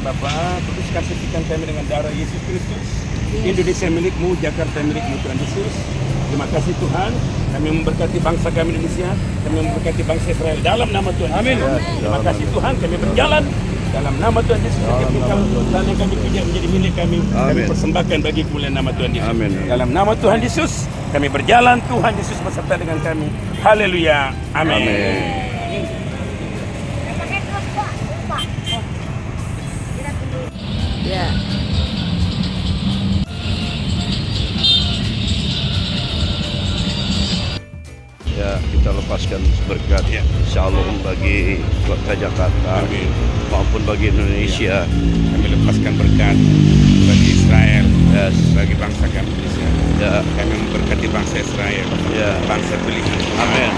Bapa, putuskan sucikan kami dengan darah Yesus Kristus. Indonesia milikmu, Jakarta milikmu Tuhan Yesus. Terima kasih Tuhan, kami memberkati bangsa kami Indonesia, kami memberkati bangsa Israel dalam nama Tuhan. Amin. Terima kasih Tuhan, kami berjalan dalam nama Tuhan Yesus. Setiap tanah yang kami punya menjadi milik kami, kami persembahkan bagi kemuliaan nama Tuhan Yesus. Amin. Dalam nama Tuhan Yesus, kami berjalan, Tuhan Yesus beserta dengan kami. Haleluya. Amin. Ya. Ya, kita lepaskan berkat Shalom bagi kota Jakarta. Amin. Maupun bagi Indonesia. Kami lepaskan berkat bagi Israel, Yes. bagi bangsa kami Indonesia. Ya. Kami memberkati bangsa Israel, Ya. bangsa pilihan. Amin.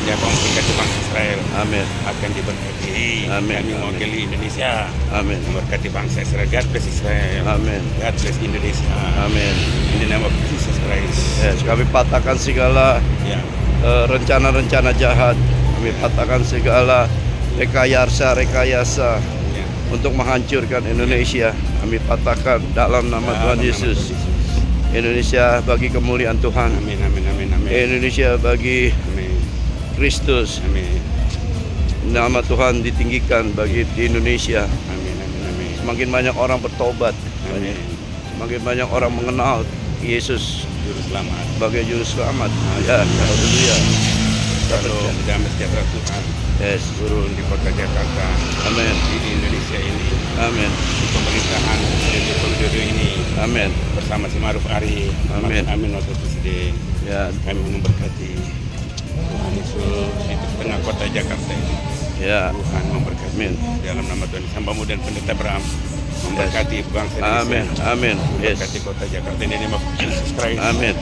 Siapa yang memberkati bangsa Israel Amin. akan diberkati. Amin. Kami mewakili Indonesia Amin. memberkati bangsa Israel. God bless Israel. Amin. God bless Indonesia. Amin. In the name of Jesus Christ. Yes, kami patahkan segala Ya. rencana-rencana jahat. Kami patahkan segala rekayasa Ya. untuk menghancurkan Indonesia. Kami patahkan dalam nama Tuhan Yesus. Indonesia bagi kemuliaan Tuhan. Amin, amin, amin, amin. Indonesia bagi Amin, Kristus. amin, Nama Tuhan ditinggikan bagi di Indonesia. amin, amin, amin. Semakin banyak orang bertobat. Amin. Semakin banyak orang mengenal Yesus Juru selamat. sebagai juru selamat. Ya, haleluya. Shalom, damai sejahtera Tuhan Yes. turun di kota Jakarta, Amin. di Indonesia ini, Amin. di pemerintahan Presiden Joko Widodo ini, Amin. bersama si Maruf Ari, Amin. Amin Wakil Presiden. Ya. Kami memberkati Tuhan Yesus di tengah kota Jakarta ini. Ya. Tuhan memberkati. Amin. Dalam nama Tuhan, hambamu dan pendeta Abraham memberkati bangsa Amin. Indonesia. Amin. Yes. Memberkati kota Jakarta ini nama Jesus Christ. Amin.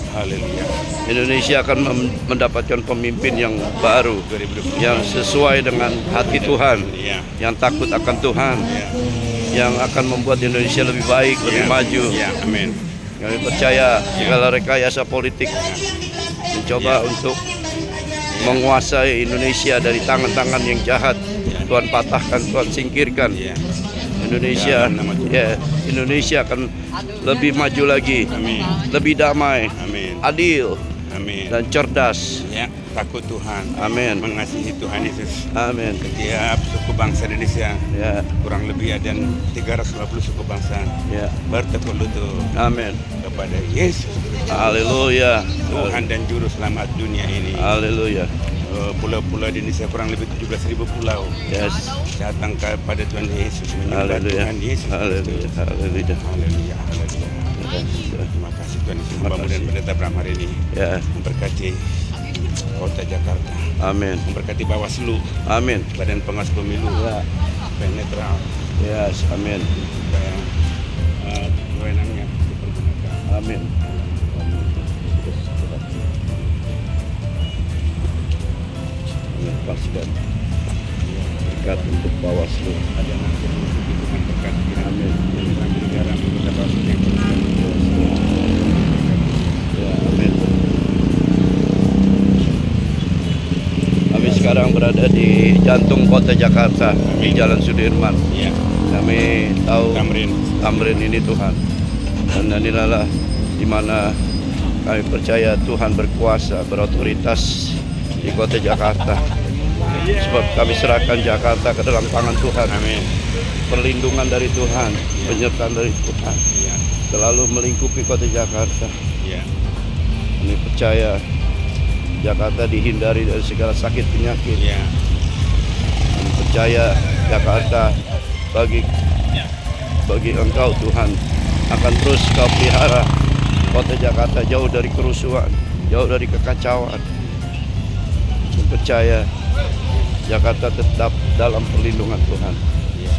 Haleluya. Indonesia akan mendapatkan pemimpin yang baru, 2020. yang sesuai dengan hati Tuhan, Ya. yang takut akan Tuhan, Ya. yang akan membuat Indonesia lebih baik, lebih Ya. maju. Ya, amin. Kami percaya segala rekayasa politik mencoba untuk menguasai Indonesia dari tangan-tangan yang jahat. Tuhan patahkan, Tuhan singkirkan. Ya. Indonesia, Dalam nama Tuhan. ya, Indonesia akan lebih maju lagi, Amin. lebih damai, Amin. adil, Amin. dan cerdas. Ya, takut Tuhan. Amin. Mengasihi Tuhan Yesus. Amin. Setiap suku bangsa Indonesia, Ya, kurang lebih ada 350 suku bangsa, ya. bertekuk lutut Amin. kepada Yesus Kristus, Haleluya. Tuhan dan Juru Selamat dunia ini. Haleluya. Pulau-pulau di Indonesia kurang lebih 17.000 pulau. Yes. Datang kepada Tuhan Yesus, menyembah Haleluya. Tuhan Yesus Haleluya. Kristus. Haleluya. Haleluya. Haleluya. Terima kasih Tuhan Yesus. Hambamu dan pendeta Abraham hari ini Ya. memberkati kota Jakarta, Amin. memberkati Bawaslu, Amin. Badan Pengawas Pemilu, Ya. supaya netral, Yes. Amin. supaya wewenangnya dipergunakan. Amin. Lepaskan berkat untuk Bawaslu. Ada nanti Tuhan berkati. Amin. Kami negara kita Bawaslu yang teruskan. Ya, amin. Kami sekarang berada di jantung kota Jakarta, di Jalan Sudirman. Ya, Kami tahu Tamrin. ini Tuhan, dan inilah di mana kami percaya Tuhan berkuasa, berotoritas di kota Jakarta. Sebab kami serahkan Jakarta ke dalam tangan Tuhan. Amin. Perlindungan dari Tuhan, penyertaan dari Tuhan Ya, selalu melingkupi kota Jakarta. ya, Kami percaya Jakarta dihindari dari segala sakit penyakit. ya, Kami percaya Jakarta bagi Engkau Tuhan akan terus Kau pelihara kota Jakarta jauh dari kerusuhan, jauh dari kekacauan. Kami percaya Jakarta tetap dalam perlindungan Tuhan. ya.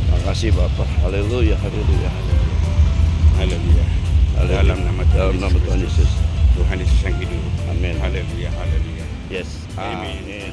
Terima kasih Bapak. Haleluya, haleluya. Haleluya. Haleluya. Dalam nama Dalam nama Tuhan Yesus. Tuhan Yesus yang hidup. Amin. Haleluya. Haleluya. Yes. Amin. Amin.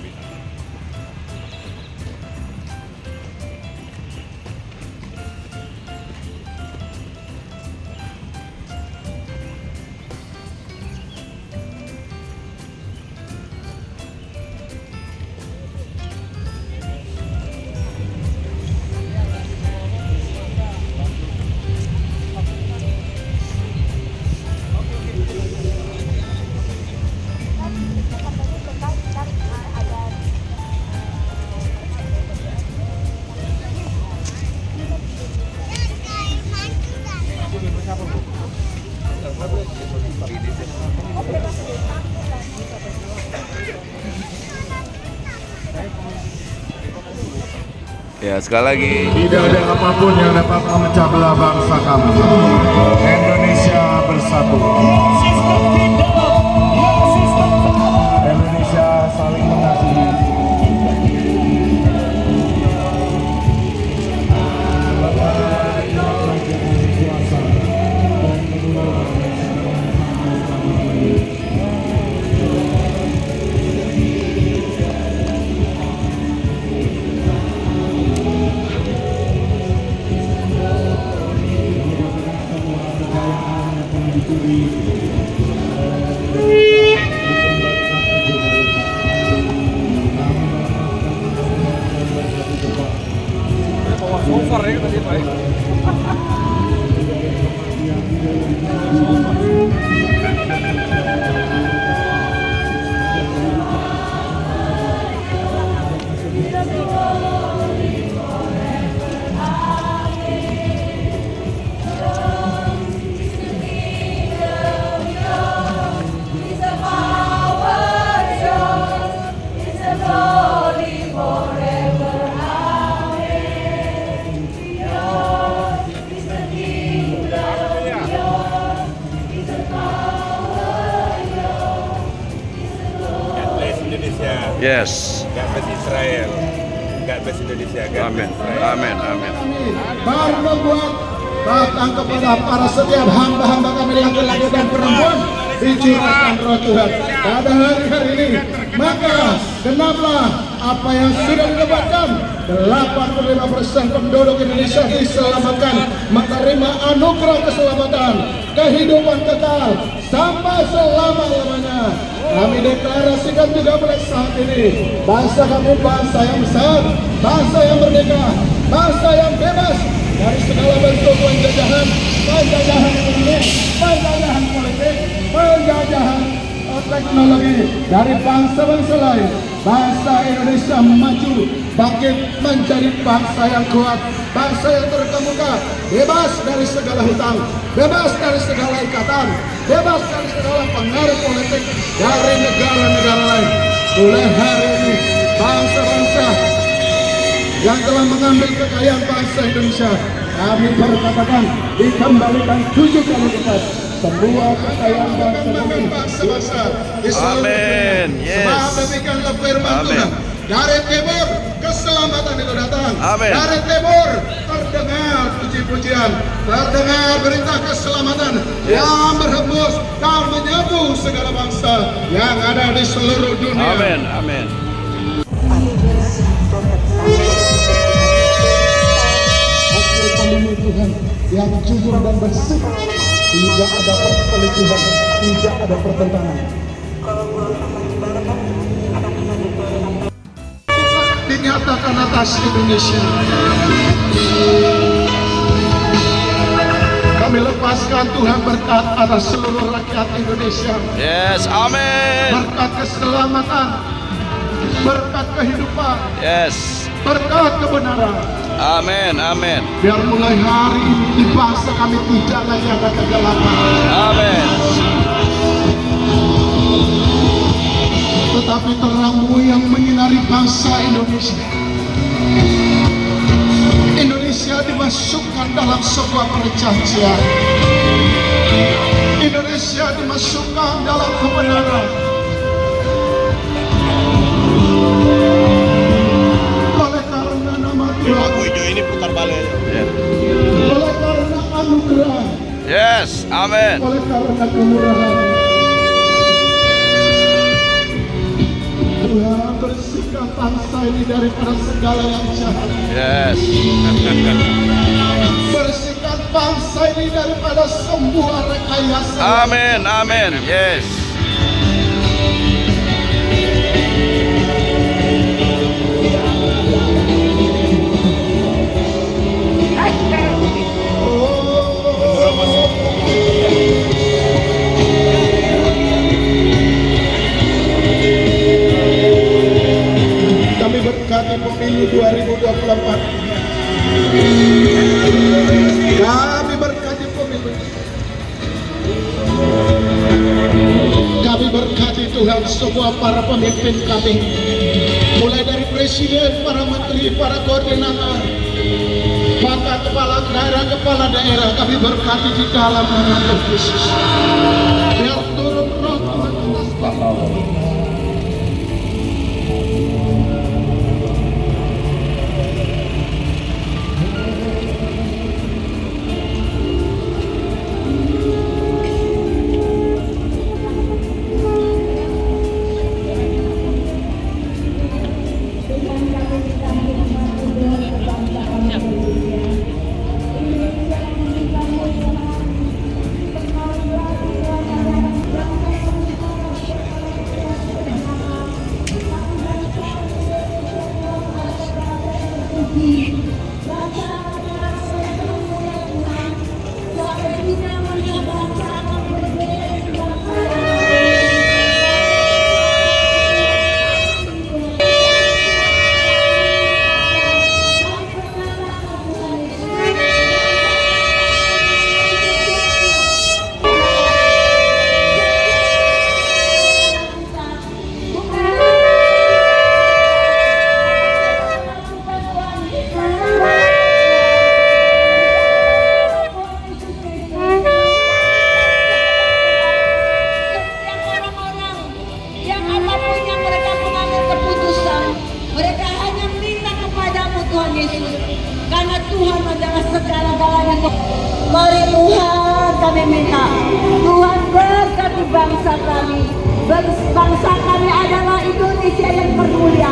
Ya, sekali lagi. Tidak ada apapun yang dapat memecah belah bangsa kami. Indonesia bersatu. Indonesia saling mengasihi. Yes. God bless Israel. God bless Indonesia. God Amin. bless Israel. Amin. Amin. Baru membuat datang kepada para setiap hamba-hamba kami laki-laki dan perempuan dicurahkan roh Tuhan pada hari-hari ini. Maka genaplah apa yang sudah dilebatkan. 85% penduduk Indonesia diselamatkan, menerima anugerah keselamatan, kehidupan kekal sampai selama-lamanya. Kami deklarasikan juga mulai saat ini, bangsa kami bangsa yang besar, bangsa yang merdeka, bangsa yang bebas dari segala bentuk penjajahan, penjajahan ekonomi, penjajahan politik, penjajahan teknologi dari bangsa-bangsa lain. Bangsa Indonesia maju, bangkit menjadi bangsa yang kuat, bangsa yang terkemuka, bebas dari segala hutang, bebas dari segala ikatan, bebas dari segala pengaruh politik dari negara-negara lain. Mulai hari ini, bangsa-bangsa yang telah mengambil kekayaan bangsa Indonesia, kami berkatakan dikembalikan 7 kali lipat semua kekayaan bangsa-bangsa. Amin. Yes. Sebab demikianlah firman Amin. Tuhan. Dari timur keselamatan itu datang. Amin. Dari timur terdengar puji-pujian, terdengar berita keselamatan yang berhembus dan menyapu segala bangsa yang ada di seluruh dunia. Amin. Amin. Hasil pemilu Tuhan yang jujur dan bersih, tidak ada perselisihan, tidak ada pertentangan. Dinyatakan atas Indonesia. Kami lepaskan Tuhan berkat atas seluruh rakyat Indonesia. Yes. Amin. Berkat keselamatan, berkat kehidupan, Yes. berkat kebenaran. Amin. Amin. Biar mulai hari ini di bangsa kami tidak lagi ada kegelapan, Amin. tetapi terangmu yang menyinari bangsa Indonesia. Indonesia dimasukkan dalam sebuah perjanjian. Indonesia dimasukkan dalam kebenaran. Oleh karena nama Tuhan, ini putar balik. oleh karena anugerah, Yes. Amin. oleh karena kemurahan, Tuhan bersihkan bangsa ini daripada segala yang jahat. Yes. Bersihkan bangsa ini daripada semua rekayasa. Amin. Amin. Yes. Kami berkati pemilu 2024. Kami berkati pemilu. Kami berkati Tuhan semua para pemimpin kami, mulai dari presiden presiden, para menteri, para koordinator, maka kepala daerah kami berkati di dalam nama Tuhan Yesus. Biar turun roh Tuhan atas kami. Mari Tuhan kami minta, Tuhan berkati bangsa kami. Bangsa kami adalah Indonesia yang termulia.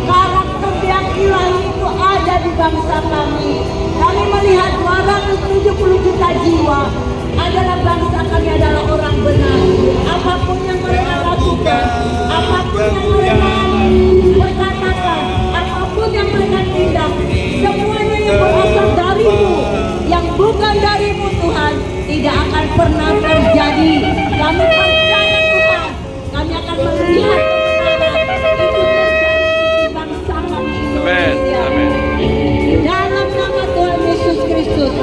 Karakter yang ilahi itu ada di bangsa kami. Kami melihat 270 juta jiwa adalah bangsa kami, adalah orang benar. Apapun yang mereka lakukan, apapun yang mereka perkatakan, apapun yang mereka tindak, semuanya yang berasal darimu, yang bukan darimu Tuhan, tidak akan pernah terjadi. Kami percaya Tuhan, kami akan melihat kebenaran itu terjadi di bangsa kami Indonesia. Dalam nama Tuhan Yesus Kristus,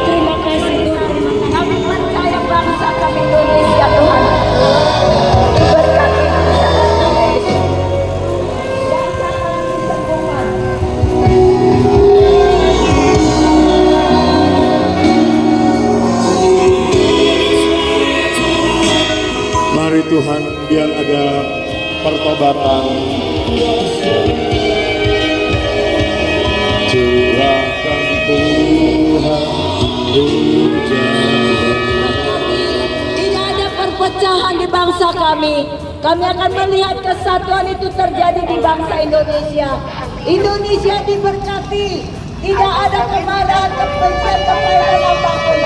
terima kasih Tuhan. Kami percaya bangsa kami Indonesia Tuhan. Berkati bangsa kami Yesus. Bangsa kami disembuhkan. Mari Tuhan, biar ada pertobatan. Curahkan Tuhan hujan. Tidak ada perpecahan di bangsa kami. Kami akan melihat kesatuan itu terjadi di bangsa Indonesia. Indonesia diberkati. Tidak ada kemarahan, kebencian, kekaitan apapun.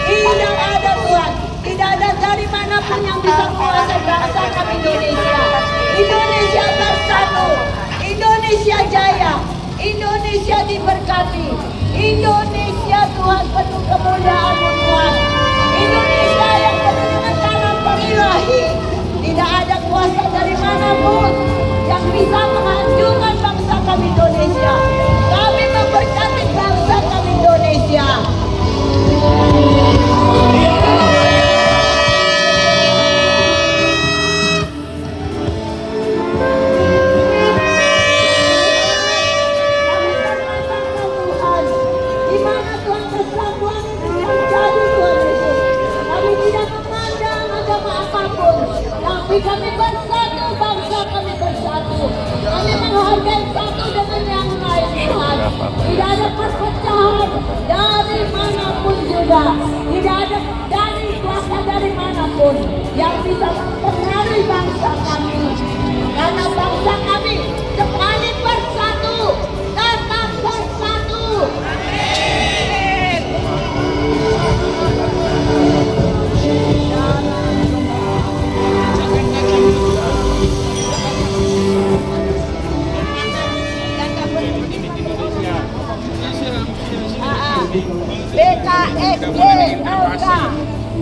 Tidak ada Tuhan. Tidak ada dari manapun yang bisa menguasai bangsa kami Indonesia. Indonesia bersatu. Indonesia jaya. Indonesia diberkati. Indonesia Tuhan penuh kemuliaan-Mu Tuhan. Indonesia yang penuh dengan karakter ilahi. Tidak ada kuasa dari manapun yang bisa menghancurkan bangsa kami Indonesia. Kami memberkati bangsa kami Indonesia. Tapi kami bersatu, bangsa kami bersatu. Kami menghargai satu dengan yang lain Tuhan. Tidak ada perpecahan dari manapun juga. Tidak ada dari kuasa dari manapun yang bisa mempengaruhi bangsa kami. Karena bangsa kami sekali bersatu, tetap bersatu. BKSYLK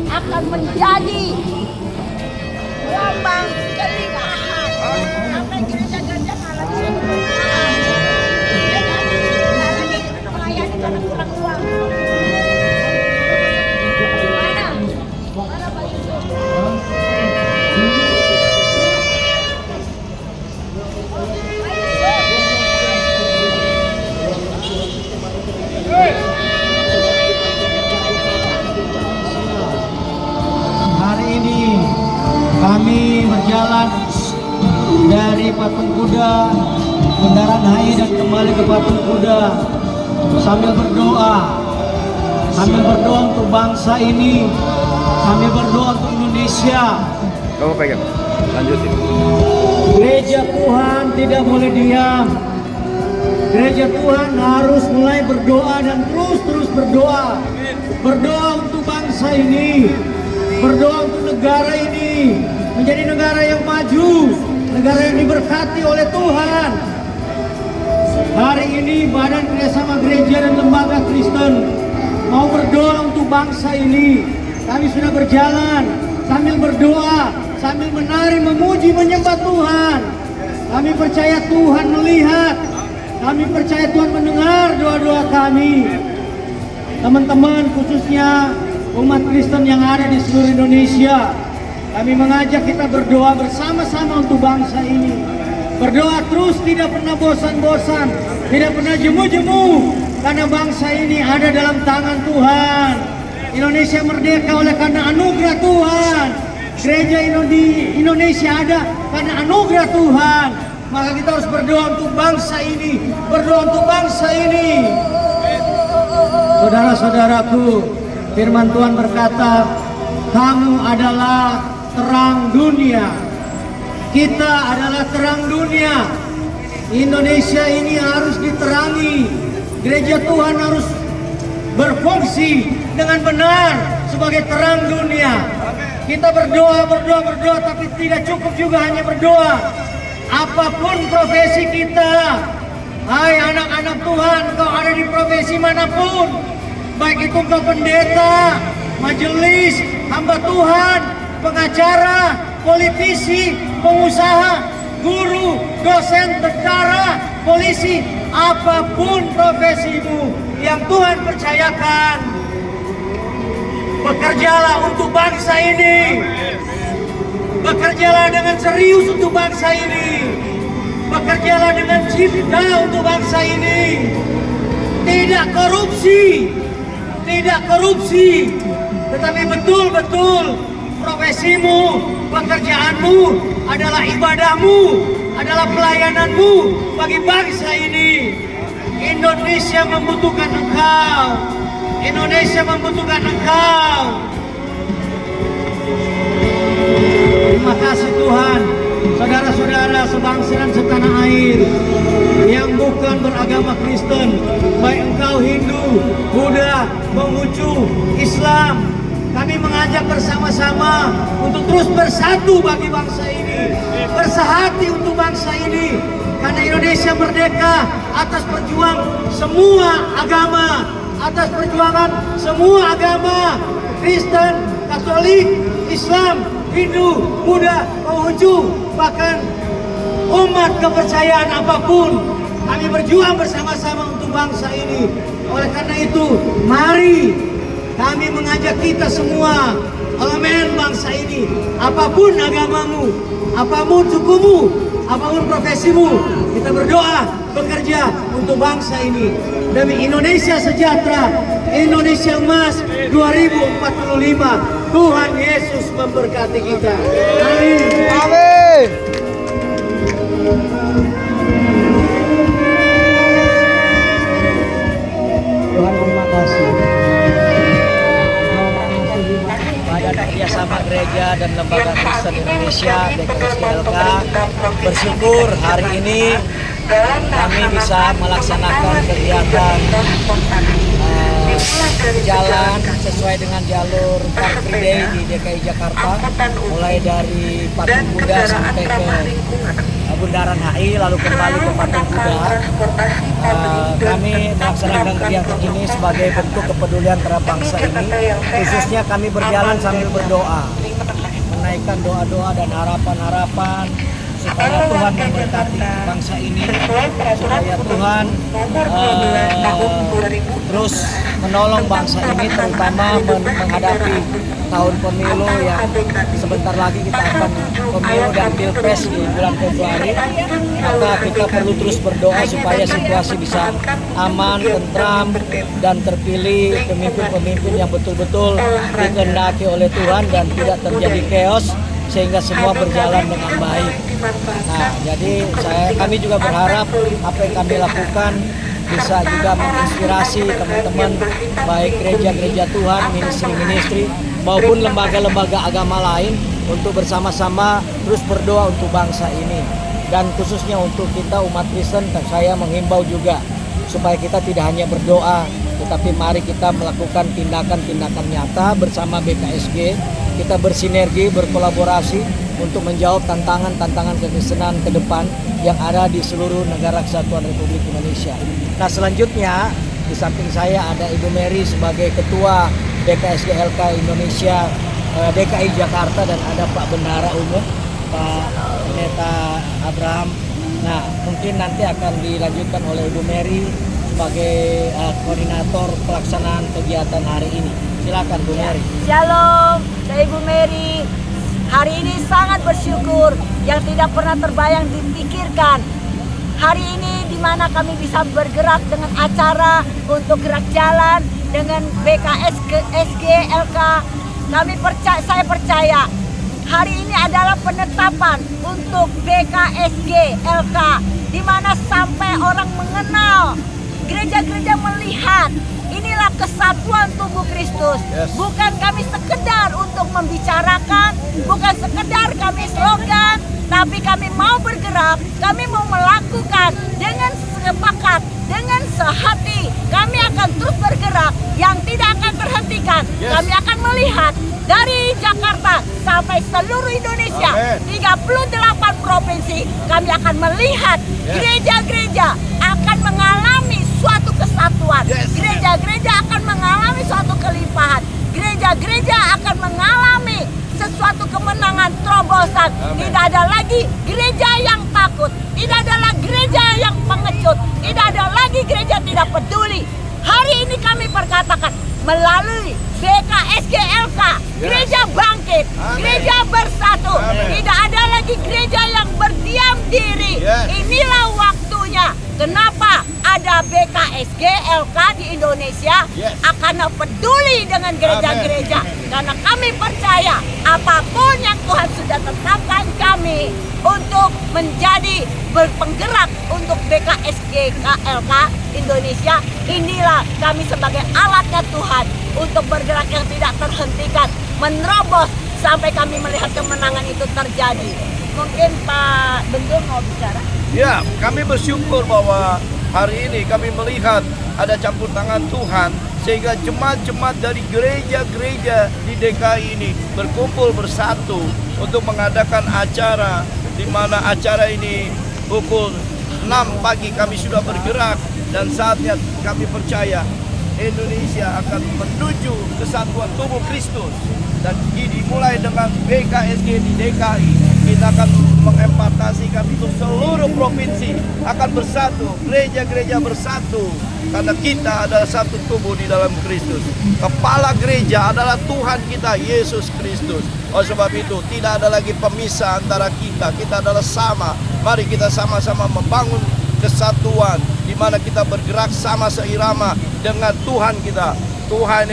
akan menjadi lambang kelimpahan. Sampai gereja gajah malah melayani karena kurang uang. Mana Pak Yusuf? Pak Yusuf. dari patung kuda, Bundaran HI dan kembali ke patung kuda sambil berdoa untuk bangsa ini, sambil berdoa untuk Indonesia. Kamu pegang. Lanjutin. Gereja Tuhan tidak boleh diam. Gereja Tuhan harus mulai berdoa dan terus berdoa. Berdoa untuk bangsa ini, berdoa untuk negara ini menjadi negara yang maju, negara yang diberkati oleh Tuhan. Hari ini Badan Kerjasama Gereja dan Lembaga Kristen mau berdoa untuk bangsa ini. Kami sudah berjalan sambil berdoa, sambil menari, memuji, menyembah Tuhan. Kami percaya Tuhan melihat, kami percaya Tuhan mendengar doa-doa kami. Teman-teman, khususnya umat Kristen yang ada di seluruh Indonesia, kami mengajak kita berdoa bersama-sama untuk bangsa ini. Berdoa terus, tidak pernah bosan-bosan, tidak pernah jemu-jemu, karena bangsa ini ada dalam tangan Tuhan. Indonesia merdeka oleh karena anugerah Tuhan. Gereja Indonesia ada karena anugerah Tuhan. Maka kita harus berdoa untuk bangsa ini, berdoa untuk bangsa ini. Saudara-saudaraku, firman Tuhan berkata, kamu adalah terang dunia. Kita adalah terang dunia. Indonesia ini harus diterangi. Gereja Tuhan harus berfungsi dengan benar sebagai terang dunia. Kita berdoa, tapi tidak cukup juga hanya berdoa. Apapun profesi kita, hai anak-anak Tuhan, kau ada di profesi manapun, baik itu kau pendeta, majelis, hamba Tuhan, pengacara, politisi, pengusaha, guru, dosen, tentara, polisi, apapun profesimu yang Tuhan percayakan, bekerjalah untuk bangsa ini. Bekerjalah dengan serius untuk bangsa ini. Bekerjalah dengan cinta untuk bangsa ini. Tidak korupsi, tetapi betul-betul profesimu, pekerjaanmu adalah ibadahmu, adalah pelayananmu bagi bangsa ini. Indonesia membutuhkan engkau. Indonesia membutuhkan engkau. Terima kasih Tuhan, saudara-saudara sebangsa dan setanah air yang bukan beragama Kristen, baik engkau Hindu, Buddha, Konghucu, Islam, kami mengajak bersama-sama untuk terus bersatu bagi bangsa ini, bersehati untuk bangsa ini, karena Indonesia merdeka atas perjuangan semua agama, atas perjuangan semua agama, Kristen, Katolik, Islam, Hindu, Buddha, Konghucu, bahkan umat kepercayaan apapun, kami berjuang bersama-sama untuk bangsa ini. Oleh karena itu, mari kami mengajak kita semua, elemen bangsa ini, apapun agamamu, apapun sukumu, apapun profesimu, kita berdoa, bekerja untuk bangsa ini demi Indonesia sejahtera, Indonesia emas 2045. Tuhan Yesus memberkati kita. Amin. Amin. Tuhan terima kasih. Badan Kerjasama Gereja dan Lembaga Kristen Indonesia (DKSGLK) bersyukur hari ini kami bisa melaksanakan kegiatan jalan sesuai dengan jalur Car Free Day di DKI Jakarta, mulai dari Patung Kuda sampai ke Bundaran HI lalu kembali ke Patung Kuda. Kami melaksanakan kegiatan ini sebagai bentuk kepedulian terhadap bangsa ini. Khususnya kami berjalan sambil berdoa, menaikkan doa-doa dan harapan-harapan supaya Tuhan memberkati bangsa ini, supaya Tuhan terus menolong bangsa ini, terutama menghadapi tahun pemilu yang sebentar lagi kita akan pemilu dan pilpres di bulan Februari. Maka kita perlu terus berdoa supaya situasi bisa aman, tentram, dan terpilih pemimpin-pemimpin yang betul-betul dikehendaki oleh Tuhan dan tidak terjadi chaos sehingga semua berjalan dengan baik. Nah, jadi kami juga berharap apa yang kami lakukan bisa juga menginspirasi teman-teman baik gereja-gereja Tuhan, ministry-ministry maupun lembaga-lembaga agama lain untuk bersama-sama terus berdoa untuk bangsa ini. Dan khususnya untuk kita umat Kristen, saya menghimbau juga supaya kita tidak hanya berdoa, tetapi mari kita melakukan tindakan-tindakan nyata bersama BKSG. Kita bersinergi, berkolaborasi untuk menjawab tantangan-tantangan kekristenan ke depan yang ada di seluruh negara kesatuan Republik Indonesia. Nah, selanjutnya di samping saya ada Ibu Mary sebagai Ketua BKSG LK Indonesia DKI Jakarta, dan ada Pak Bendahara Umum, Pak Pendeta Abraham. Nah, mungkin nanti akan dilanjutkan oleh Ibu Mary sebagai koordinator pelaksanaan kegiatan hari ini. Silakan Bu Mary. Shalom, saya Ibu Mary. Hari ini sangat bersyukur yang tidak pernah terbayang dipikirkan. Hari ini di mana kami bisa bergerak dengan acara untuk gerak jalan dengan BKSG LK. Saya percaya hari ini adalah penetapan untuk BKSG LK, di mana sampai orang mengenal, gereja-gereja melihat inilah kesatuan tubuh Kristus. Bukan kami sekedar untuk membicarakan, bukan sekedar kami slogan, tapi kami mau bergerak, kami mau melakukan dengan sepakat, dengan sehati. Kami akan terus bergerak yang tidak akan terhentikan. Kami akan melihat dari Jakarta sampai seluruh Indonesia, 38 provinsi. Kami akan melihat gereja-gereja akan mengalami suatu kesatuan. Gereja-gereja akan mengalami suatu kelimpahan. Gereja-gereja akan mengalami sesuatu kemenangan terobosan. Tidak ada lagi gereja yang takut. Tidak ada lagi gereja yang pengecut. Tidak ada lagi gereja tidak peduli. Hari ini kami perkatakan melalui BKSG LK, gereja bangkit, gereja bersatu. Tidak ada lagi gereja yang berdiam diri. Inilah waktunya. Kenapa ada BKSG LK di Indonesia? Akan peduli dengan gereja-gereja. Karena kami percaya apapun yang Tuhan sudah tetapkan kami untuk menjadi berpenggerak untuk BKSG LK Indonesia. Inilah kami sebagai alatnya Tuhan untuk bergerak yang tidak terhentikan, menerobos sampai kami melihat kemenangan itu terjadi. Mungkin Pak Bendung mau bicara? Ya, kami bersyukur bahwa hari ini kami melihat ada campur tangan Tuhan, sehingga jemaat-jemaat dari gereja-gereja di DKI ini berkumpul bersatu untuk mengadakan acara, di mana acara ini pukul 6 pagi kami sudah bergerak, dan saatnya kami percaya Indonesia akan menuju kesatuan tubuh Kristus. Dan dimulai dengan BKSG di DKI, kita akan mengempartasikan untuk seluruh provinsi akan bersatu, gereja-gereja bersatu, karena kita adalah satu tubuh di dalam Kristus. Kepala gereja adalah Tuhan kita, Yesus Kristus. Oleh sebab itu tidak ada lagi pemisah antara kita. Kita adalah sama. Mari kita sama-sama membangun kesatuan, di mana kita bergerak sama seirama dengan Tuhan kita. Tuhan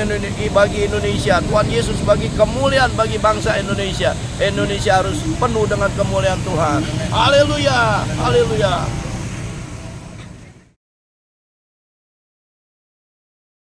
bagi Indonesia, Tuhan Yesus bagi kemuliaan bagi bangsa Indonesia. Indonesia harus penuh dengan kemuliaan Tuhan. Haleluya, haleluya.